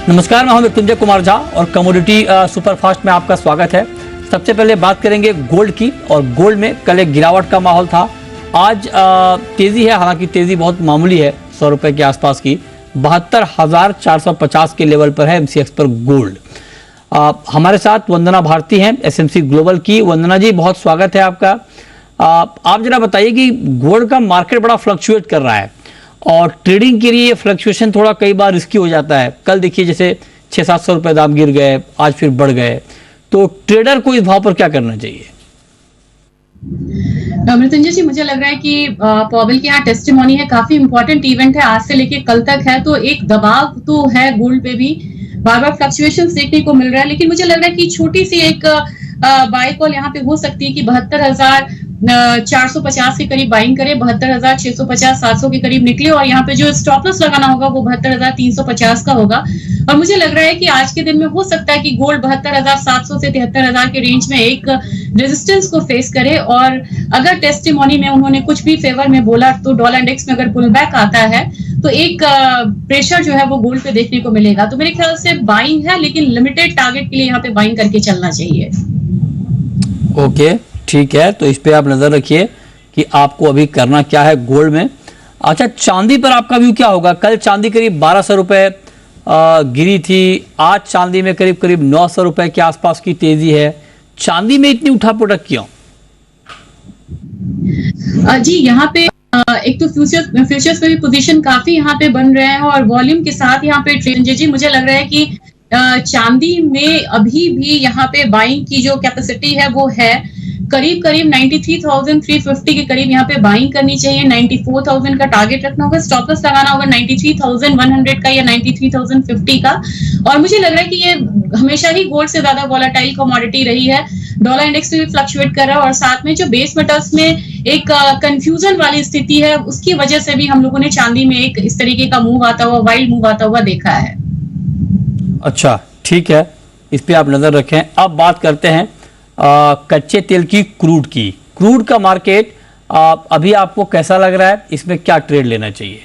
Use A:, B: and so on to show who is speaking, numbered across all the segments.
A: नमस्कार, मैं हूं मृत्युंजय कुमार झा और कमोडिटी सुपरफास्ट में आपका स्वागत है। सबसे पहले बात करेंगे गोल्ड की, और गोल्ड में कल एक गिरावट का माहौल था। आज तेजी है, हालांकि तेजी बहुत मामूली है, 100 रुपए के आसपास की। 72,450 के लेवल पर है एमसीएक्स पर गोल्ड। हमारे साथ वंदना भारती हैं एसएमसी ग्लोबल की। वंदना जी, बहुत स्वागत है आपका। आप जरा बताइए कि गोल्ड का मार्केट बड़ा फ्लक्चुएट कर रहा है और ट्रेडिंग के लिए ये फ्लक्चुएशन थोड़ा कई बार रिस्की हो जाता है। कल देखिए जैसे 600-700 रुपए दाम गिर गए, आज फिर बढ़ गए, तो ट्रेडर को इस भाव पर क्या करना चाहिए?
B: मृत्युंजय जी, मुझे लग रहा है कि पॉवेल के यहाँ टेस्टिमोनी है, काफी इंपॉर्टेंट इवेंट है, आज से लेके कल तक है, तो एक दबाव तो है गोल्ड पे भी, बार बार फ्लक्चुएशन देखने को मिल रहा है। लेकिन मुझे लग रहा है कि छोटी सी एक बाय कॉल यहाँ पे हो सकती है कि 72,450 के करीब बाइंग करे, 72,650-700 के करीब निकले, और यहाँ पे जो स्टॉप लॉस लगाना होगा वो 72,350 का होगा। और मुझे लग रहा है कि आज के दिन में हो सकता है कि गोल्ड 72,700 से 73,000 के रेंज में एक रेजिस्टेंस को फेस करे, और अगर टेस्टिमोनी में उन्होंने कुछ भी फेवर में बोला तो डॉलर इंडेक्स में अगर पुल बैक आता है तो एक प्रेशर जो है वो गोल्ड पे देखने को मिलेगा। तो मेरे ख्याल से बाइंग है, लेकिन लिमिटेड टारगेट के लिए यहाँ पे बाइंग करके चलना चाहिए।
A: ओके, ठीक है, तो इस पे आप नजर रखिए कि आपको अभी करना क्या है गोल्ड में। अच्छा, चांदी पर आपका व्यू क्या होगा? कल चांदी करीब 1200 रुपए गिरी थी, आज चांदी में करीब करीब 900 रुपए के आसपास की तेजी है। चांदी में इतनी उठापटक क्यों?
B: जी, यहाँ पे एक तो फ्यूचर्स में भी पोजीशन काफी यहाँ पे बन रहे हैं, और वॉल्यूम के साथ यहाँ पे ट्रेड। जी, मुझे लग रहा है कि चांदी में अभी भी यहाँ पे बाइंग की जो कैपेसिटी है वो है, करीब करीब 93,350 के करीब यहाँ पे बाइंग करनी चाहिए। 94,000 का टारगेट रखना होगा, स्टॉप लॉस लगाना होगा 93,100 का या 93,050 का। और मुझे लग रहा है कि ये हमेशा ही गोल्ड से ज्यादा वॉलेटाइल कमोडिटी रही है, डॉलर इंडेक्स में भी फ्लक्चुएट कर रहा है, और साथ में जो बेस मेटल्स में एक कंफ्यूजन वाली स्थिति है, उसकी वजह से भी हम लोगों ने चांदी में एक इस तरीके का मूव आता हुआ, वाइल्ड मूव आता हुआ देखा है।
A: अच्छा, ठीक है, इस पे आप नजर रखें। अब बात करते हैं कच्चे तेल की, क्रूड की। क्रूड का मार्केट अभी आपको कैसा लग रहा है? इसमें क्या ट्रेड लेना चाहिए?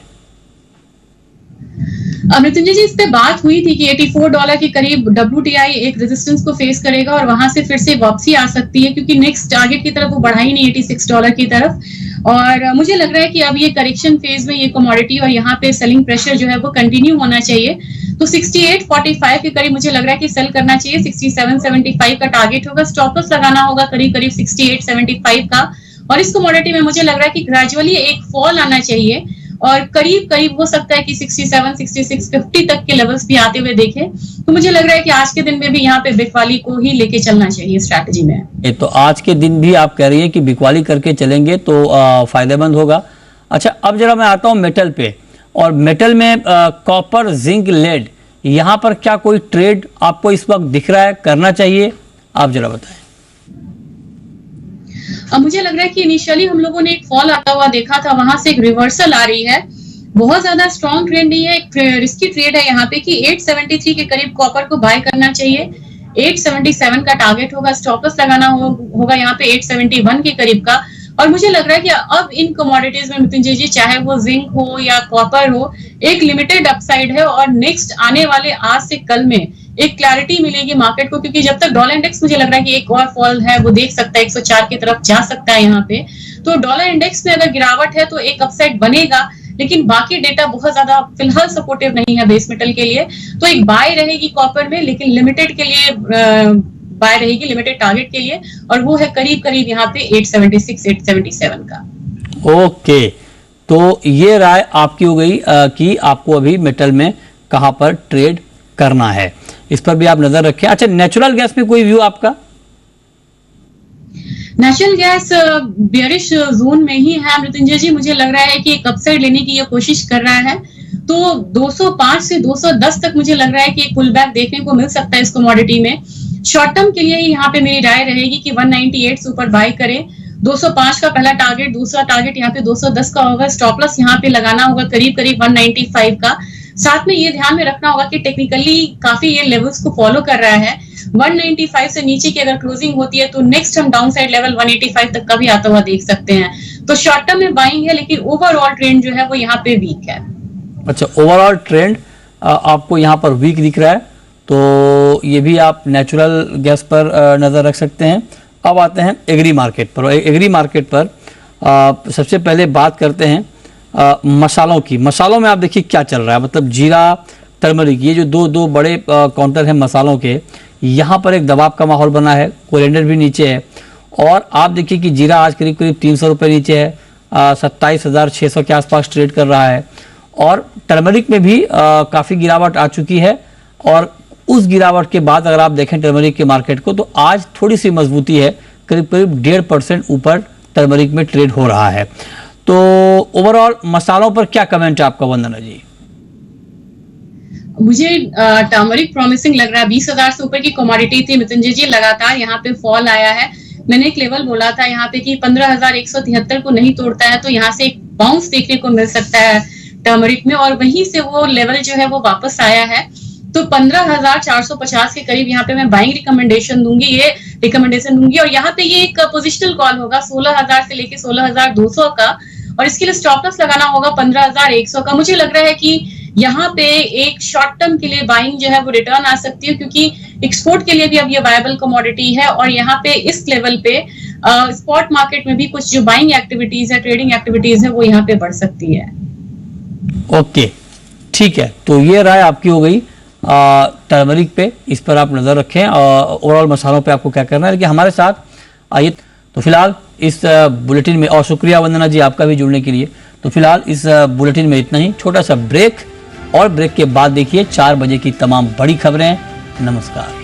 B: मृत्युंजय जी, इस पे बात हुई थी कि $84 के करीब WTI एक रेजिस्टेंस को फेस करेगा और वहां से फिर से वापसी आ सकती है, क्योंकि नेक्स्ट टारगेट की तरफ वो बढ़ा ही नहीं $86 की तरफ। और मुझे लग रहा है कि अब ये करेक्शन फेज में ये कमोडिटी और यहाँ पे सेलिंग प्रेशर जो है वो कंटिन्यू होना चाहिए। तो 68.45 के करीब मुझे लग रहा है कि सेल करना चाहिए। 67.75 का टारगेट होगा, स्टॉप लॉस लगाना होगा करीब करीब 68.75 का। और इस कमोडिटी में मुझे लग रहा है कि ग्रेजुअली एक फॉल आना चाहिए, और करीब करीब हो सकता है कि 67, 6650 तक के लेवल्स भी आते हुए देखें। तो मुझे लग रहा है कि आज के दिन में भी यहाँ पे बिकवाली को ही लेके चलना चाहिए स्ट्रैटेजी में।
A: ये तो आज के दिन भी आप कह रही हैं कि बिकवाली करके चलेंगे तो फायदेमंद होगा। अच्छा, अब जरा मैं आता हूँ मेटल पे, और मेटल में कॉपर, जिंक, लेड, यहाँ पर क्या कोई ट्रेड आपको इस वक्त दिख रहा है, करना चाहिए? आप जरा बताएं।
B: मुझे लग रहा है कि इनिशियली हम लोगों ने एक फॉल आता हुआ देखा था, वहां से एक रिवर्सल आ रही है। बहुत ज्यादा स्ट्रॉन्ग ट्रेंड नहीं है, एक रिस्की ट्रेड है यहाँ पे कि 873 के करीब कॉपर को बाय करना चाहिए। 877 का टारगेट होगा, स्टॉप लॉस लगाना होगा यहाँ पे 871 के करीब का। और मुझे लग रहा है कि अब इन कमोडिटीज में मृत्युंजय जी, चाहे वो जिंक हो या कॉपर हो, एक लिमिटेड अपसाइड है, और नेक्स्ट आने वाले आज से कल में एक क्लैरिटी मिलेगी मार्केट को, क्योंकि जब तक डॉलर इंडेक्स मुझे लग रहा है कि एक और फॉल है वो देख सकता है, 104 की तरफ जा सकता है यहाँ पे। तो डॉलर इंडेक्स में अगर गिरावट है तो एक अपसाइड बनेगा, लेकिन बाकी डेटा बहुत ज्यादा फिलहाल सपोर्टिव नहीं है बेस मेटल के लिए। तो एक बाय रहेगी कॉपर में, लेकिन लिमिटेड के लिए बाय रहेगी, लिमिटेड टारगेट के लिए, और वो है करीब करीब यहाँ पे 876, 877 का।
A: ओके, तो ये राय आपकी हो गई कि आपको अभी मेटल में कहां पर ट्रेड करना है, इस पर भी आप नजर रखें। अच्छा, नेचुरल गैस में कोई व्यू आपका?
B: नेचुरल गैस बेयरिश जोन में ही है मृत्युंजय जी, मुझे लग रहा है कि एक अपसाइड लेने की ये कोशिश कर रहा है। तो 205 से 210 तक मुझे लग रहा है कि एक पुल बैक देखने को मिल सकता है इस कमोडिटी में। शॉर्ट टर्म के लिए यहाँ पे मेरी राय रहेगी कि 198 से ऊपर बाय करें। 205 का पहला टारगेट, दूसरा टारगेट यहाँ पे 210 का होगा, स्टॉप लॉस यहाँ पे लगाना होगा करीब करीब 195 का। साथ में ये ध्यान में रखना होगा कि टेक्निकली काफी ये लेवल्स को फॉलो कर रहा है। 195 से नीचे की अगर क्लोजिंग होती है तो नेक्स्ट हम डाउन साइड लेवल 185 तक का भी आता हुआ देख सकते हैं। तो शॉर्ट टर्म में बाइंग है, लेकिन ओवरऑल ट्रेंड जो है वो यहाँ पे वीक है।
A: अच्छा, ओवरऑल ट्रेंड आपको यहाँ पर वीक दिख रहा है, तो ये भी आप नेचुरल गैस पर नज़र रख सकते हैं। अब आते हैं एग्री मार्केट पर। एग्री मार्केट पर सबसे पहले बात करते हैं मसालों की। मसालों में आप देखिए क्या चल रहा है, मतलब जीरा, टर्मरिक, ये जो दो बड़े काउंटर हैं मसालों के, यहाँ पर एक दबाव का माहौल बना है। कोरिएंडर भी नीचे है और आप देखिए कि जीरा आज करीब 300 रुपये नीचे है, 27,600 के आसपास ट्रेड कर रहा है। और टर्मरिक में भी काफ़ी गिरावट आ चुकी है और उस गिरावट के बाद अगर आप देखें टर्मरिक के मार्केट को तो आज थोड़ी सी मजबूती है, करीब 1.5% ऊपर टर्मरिक में ट्रेड हो रहा है। तो ओवरऑल मसालों पर क्या कमेंट है आपका वंदना जी?
B: मुझे टर्मरिक प्रॉमिसिंग लग रहा है। 20,000 से ऊपर की कमोडिटी थी मृत्युंजय जी, लगातार यहाँ पे फॉल आया है। मैंने एक लेवल बोला था यहाँ पे कि 15,173 को नहीं तोड़ता है तो यहाँ से एक बाउंस देखने को मिल सकता है टर्मरिक में, और वहीं से वो लेवल जो है वो वापस आया है। तो 15,450 के करीब यहाँ पे मैं बाइंग रिकमेंडेशन दूंगी, और यहाँ पे ये एक पोजिशनल कॉल होगा 16,000 से लेके 16,200 का, और इसके लिए स्टॉप लॉस लगाना होगा 15,100 का। मुझे लग रहा है कि यहाँ पे एक शॉर्ट टर्म के लिए बाइंग जो है वो रिटर्न आ सकती है, क्योंकि एक्सपोर्ट के लिए भी अब ये वायबल कमोडिटी है, और यहाँ पे इस लेवल पे स्पॉट मार्केट में भी कुछ जो बाइंग एक्टिविटीज है, ट्रेडिंग एक्टिविटीज है, वो यहाँ पे बढ़ सकती है।
A: ओके, ठीक है, तो ये राय आपकी हो गई टर्मरिक पे, इस पर आप नज़र रखें। ओवरऑल मसालों पे आपको क्या करना है, लेकिन हमारे साथ आइए। तो फिलहाल इस बुलेटिन में, और शुक्रिया वंदना जी आपका भी जुड़ने के लिए। तो फिलहाल इस बुलेटिन में इतना ही, छोटा सा ब्रेक, और ब्रेक के बाद देखिए 4 बजे की तमाम बड़ी खबरें। नमस्कार।